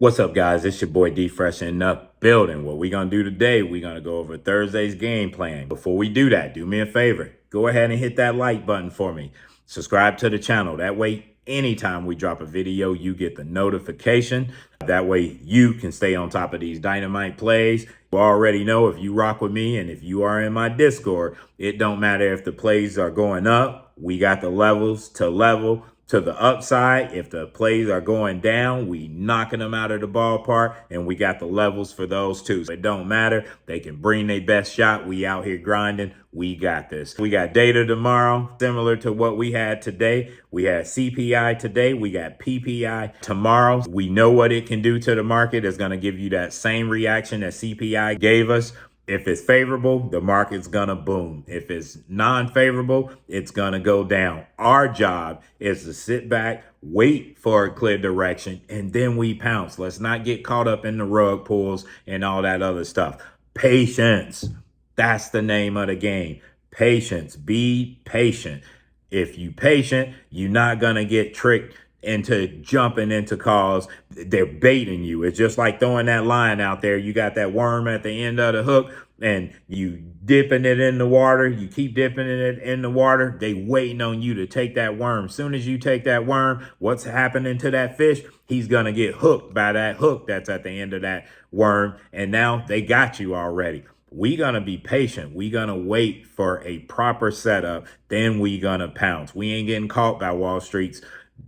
What's up, guys? It's your boy D Fresh in the building. What we gonna do today, we're gonna go over Thursday's game plan. Before we do that, do me a favor. Go ahead and hit that like button for me. Subscribe to the channel. That way, anytime we drop a video, you get the notification. That way you can stay on top of these dynamite plays. You already know if you rock with me and if you are in my Discord, it don't matter if the plays are going up. We got the levels to level to the upside. If the plays are going down, we knocking them out of the ballpark, and we got the levels for those too. So it don't matter. They can bring their best shot. We out here grinding. We got this. We got data tomorrow, similar to what we had today. We had CPI today. We got PPI tomorrow. We know what it can do to the market. It's going to give you that same reaction that CPI gave us. If it's favorable, the market's going to boom. If it's non-favorable, it's going to go down. Our job is to sit back, wait for a clear direction, and then we pounce. Let's not get caught up in the rug pulls and all that other stuff. Patience. That's the name of the game. Patience. Be patient. If you patient, you're not going to get tricked into jumping into calls. They're baiting you. It's just like throwing that line out there. You got that worm at the end of the hook and you dipping it in the water. You keep dipping it in the water. They waiting on you to take that worm. As soon as you take that worm, what's happening to that fish? He's going to get hooked by that hook that's at the end of that worm. And now they got you already. We gonna be patient. We gonna wait for a proper setup. Then we gonna pounce. We ain't getting caught by Wall Street's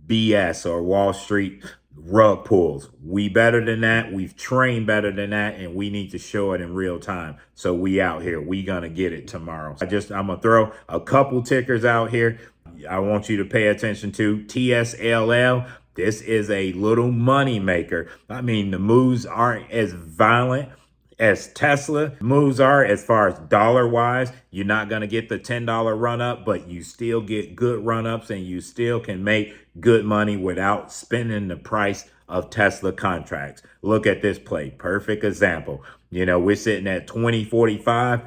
BS or Wall Street rug pulls. We better than that. We've trained better than that, and we need to show it in real time. So we out here. We gonna get it tomorrow. I'm gonna throw a couple tickers out here. I want you to pay attention to TSLL. This is a little money maker. I mean, the moves aren't as violent as Tesla moves are as far as dollar wise. You're not going to get the $10 run up, but you still get good run ups and you still can make good money without spending the price of Tesla contracts. Look at this play. Perfect example. You know, we're sitting at 2045.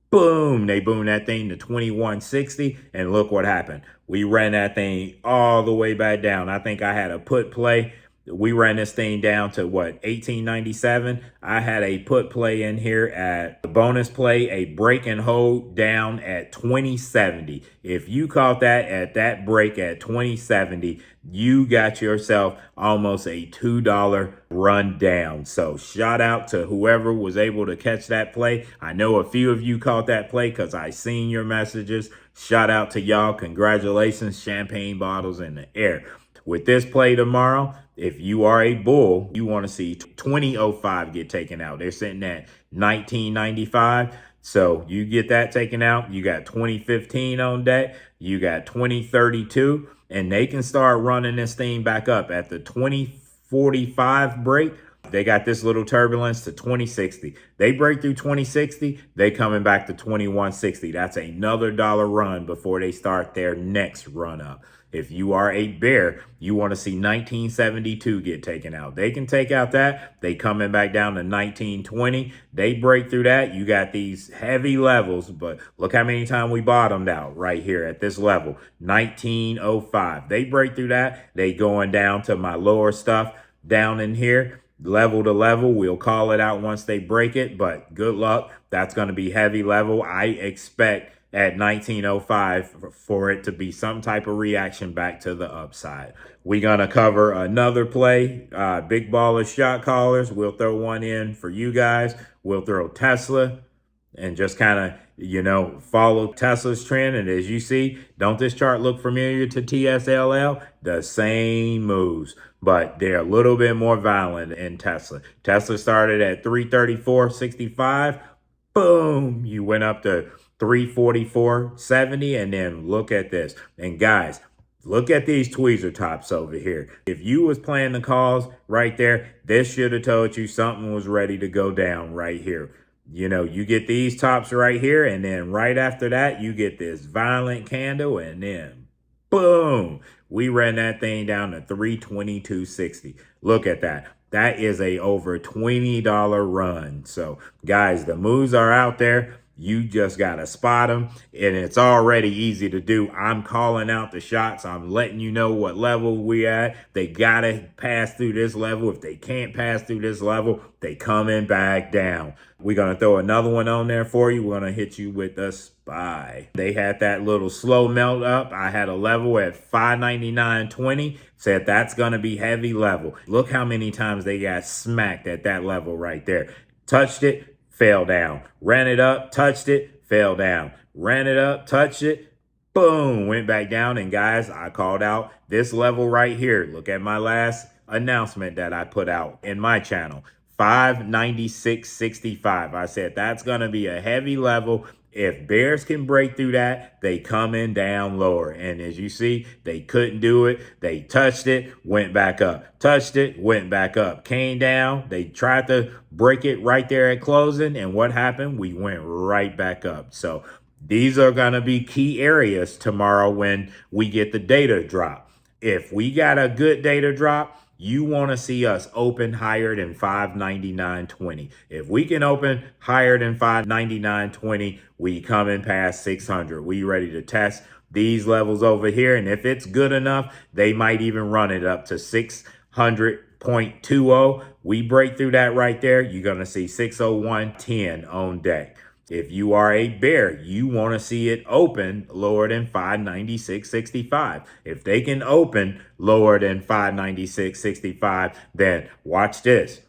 Boom, they boom that thing to 2160, and look what happened. We ran that thing all the way back down. I think I had a put play. We ran this thing down to what, 1897. I had a put play in here at the bonus play, a break and hold down at 2070. If you caught that at that break at 2070, you got yourself almost a $2 run down. So shout out to whoever was able to catch that play. I know a few of you caught that play because I seen your messages. Shout out to y'all. Congratulations. Champagne bottles in the air. With this play tomorrow, if you are a bull, you want to see 2005 get taken out. They're sitting at 1995. So you get that taken out. You got 2015 on deck. You got 2032. And they can start running this thing back up at the 2045 break. They got this little turbulence to 2060. They break through 2060, they coming back to 2160. That's another dollar run before they start their next run up. If you are a bear, you want to see 1972 get taken out. They can take out that. They coming back down to 1920. They break through that. You got these heavy levels, but look how many times we bottomed out right here at this level. 1905. They break through that. They going down to my lower stuff down in here. Level to level, we'll call it out once they break it, but good luck. That's going to be heavy level. I expect at 1905 for it to be some type of reaction back to the upside. We're going to cover another play, big baller shot callers. We'll throw one in for you guys. We'll throw Tesla and just kind of, you know, follow Tesla's trend. And as you see, don't this chart look familiar to TSLL? The same moves, but they're a little bit more violent in Tesla. Tesla started at 334.65. Boom, you went up to 344.70, and then look at this. And guys, look at these tweezer tops over here. If you was playing the calls right there, this should have told you something was ready to go down right here. You know, you get these tops right here, and then right after that, you get this violent candle, and then boom, we ran that thing down to 322.60. Look at that. That is a over $20 run. So guys, the moves are out there. You just got to spot them, and it's already easy to do. I'm calling out the shots. I'm letting you know what level we at. They got to pass through this level. If they can't pass through this level, they coming back down. We're going to throw another one on there for you. We're going to hit you with a SPY. They had that little slow melt up. I had a level at 599.20. Said that's going to be heavy level. Look how many times they got smacked at that level right there. Touched it, fell down. Ran it up, touched it, fell down. Ran it up, touched it, boom, went back down. And guys, I called out this level right here. Look at my last announcement that I put out in my channel. 596.65. I said that's going to be a heavy level. If bears can break through that, they coming down lower. And as you see, they couldn't do it. They touched it, went back up. Touched it, went back up. Came down. They tried to break it right there at closing. And what happened? We went right back up. So these are going to be key areas tomorrow when we get the data drop. If we got a good data drop, you want to see us open higher than 599.20. If we can open higher than 599.20, we coming past 600. We ready to test these levels over here. And if it's good enough, they might even run it up to 600.20. We break through that right there, you're going to see 601.10 on day. If you are a bear, you want to see it open lower than 596.65. If they can open lower than 596.65, then watch this.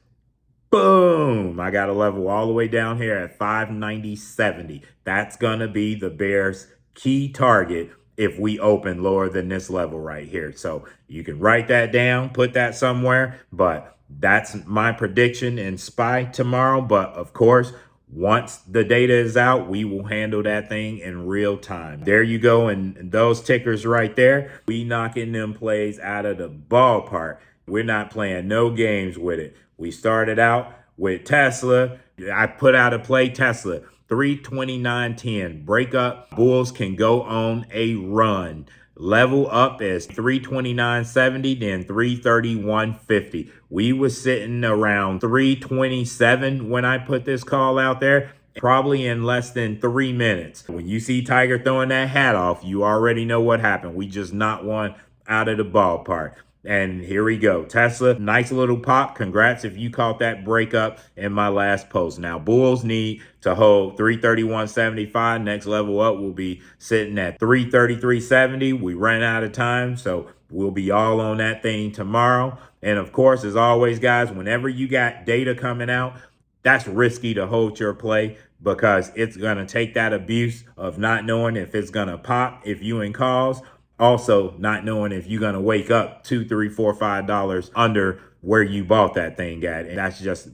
Boom! I got a level all the way down here at 590.70. That's going to be the bear's key target if we open lower than this level right here. So you can write that down, put that somewhere, but that's my prediction in SPY tomorrow. But of course, once the data is out, we will handle that thing in real time. There you go. And those tickers right there, we knocking them plays out of the ballpark. We're not playing no games with it. We started out with Tesla. I put out a play Tesla, 329.10. Break up. Bulls can go on a run. Level up as 329.70, then 331.50. We was sitting around 327 when I put this call out there, probably in less than 3 minutes. When you see Tiger throwing that hat off, you already know what happened. We just knocked one out of the ballpark. And here we go. Tesla, nice little pop. Congrats if you caught that breakup in my last post. Now, Bulls need to hold 331.75. Next level up will be sitting at 333.70. We ran out of time, so we'll be all on that thing tomorrow. And of course, as always, guys, whenever you got data coming out, that's risky to hold your play because it's going to take that abuse of not knowing if it's going to pop if you in calls. Also, not knowing if you're going to wake up $2, $3, $4, $5 under where you bought that thing at. And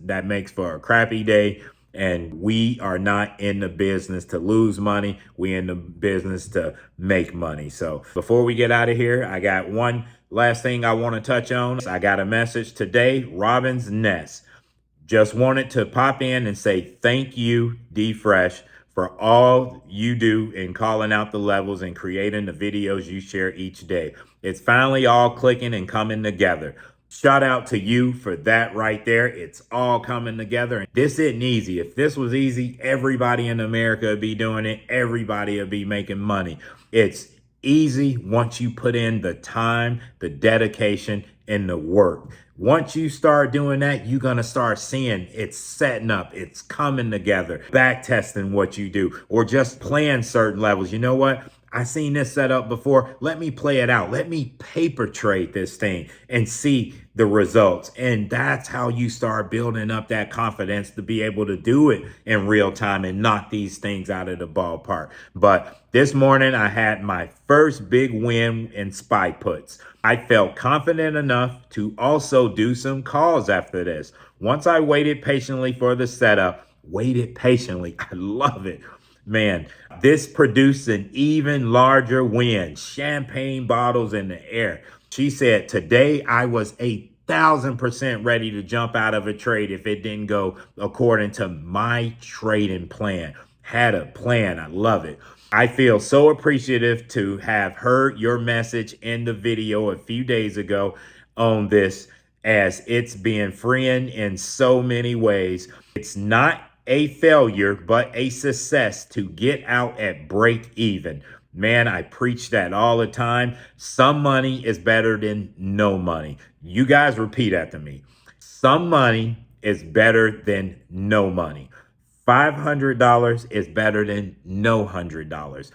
that makes for a crappy day. And we are not in the business to lose money. We in the business to make money. So before we get out of here, I got one last thing I want to touch on. I got a message today, Robin's Nest. Just wanted to pop in and say thank you, D-Fresh, for all you do in calling out the levels and creating the videos you share each day. It's finally all clicking and coming together. Shout out to you for that right there. It's all coming together. This isn't easy. If this was easy, everybody in America would be doing it. Everybody would be making money. It's easy once you put in the time, the dedication, and the work. Once you start doing that, you're going to start seeing it's setting up, it's coming together, back testing what you do, or just playing certain levels. You know what? I seen this set up before. Let me play it out. Let me paper trade this thing and see the results. And that's how you start building up that confidence to be able to do it in real time and knock these things out of the ballpark. But this morning I had my first big win in SPY puts. I felt confident enough to also do some calls after this. Once I waited patiently for the setup, waited patiently. I love it. Man, this produced an even larger win. Champagne bottles in the air. She said, today I was 1,000% ready to jump out of a trade if it didn't go according to my trading plan. Had a plan. I love it. I feel so appreciative to have heard your message in the video a few days ago on this, as it's being freeing in so many ways. It's not a failure, but a success to get out at break even. Man, I preach that all the time. Some money is better than no money. You guys repeat after me. Some money is better than no money. $500 is better than no $100.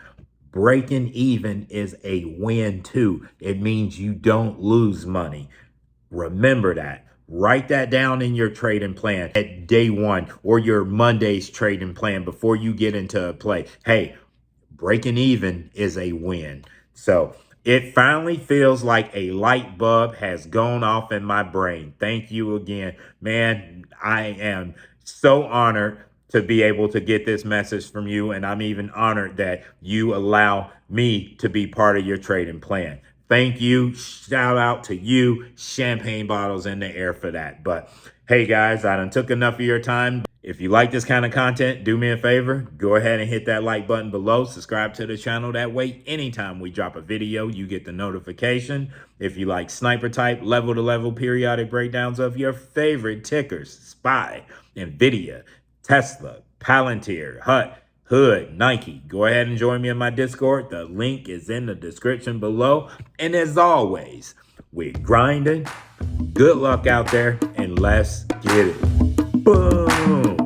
Breaking even is a win too. It means you don't lose money. Remember that. Write that down in your trading plan at day one or your Monday's trading plan before you get into a play. Hey, breaking even is a win. So it finally feels like a light bulb has gone off in my brain. Thank you again. Man, I am so honored to be able to get this message from you. And I'm even honored that you allow me to be part of your trading plan. Thank you. Shout out to you. Champagne bottles in the air for that. But hey guys, I done took enough of your time. If you like this kind of content, do me a favor. Go ahead and hit that like button below. Subscribe to the channel. That way, anytime we drop a video, you get the notification. If you like sniper type, level to level periodic breakdowns of your favorite tickers, SPY, NVIDIA, Tesla, Palantir, HUT, Hood, Nike. Go ahead and join me in my Discord. The link is in the description below. And as always, we're grinding. Good luck out there, and let's get it. Boom.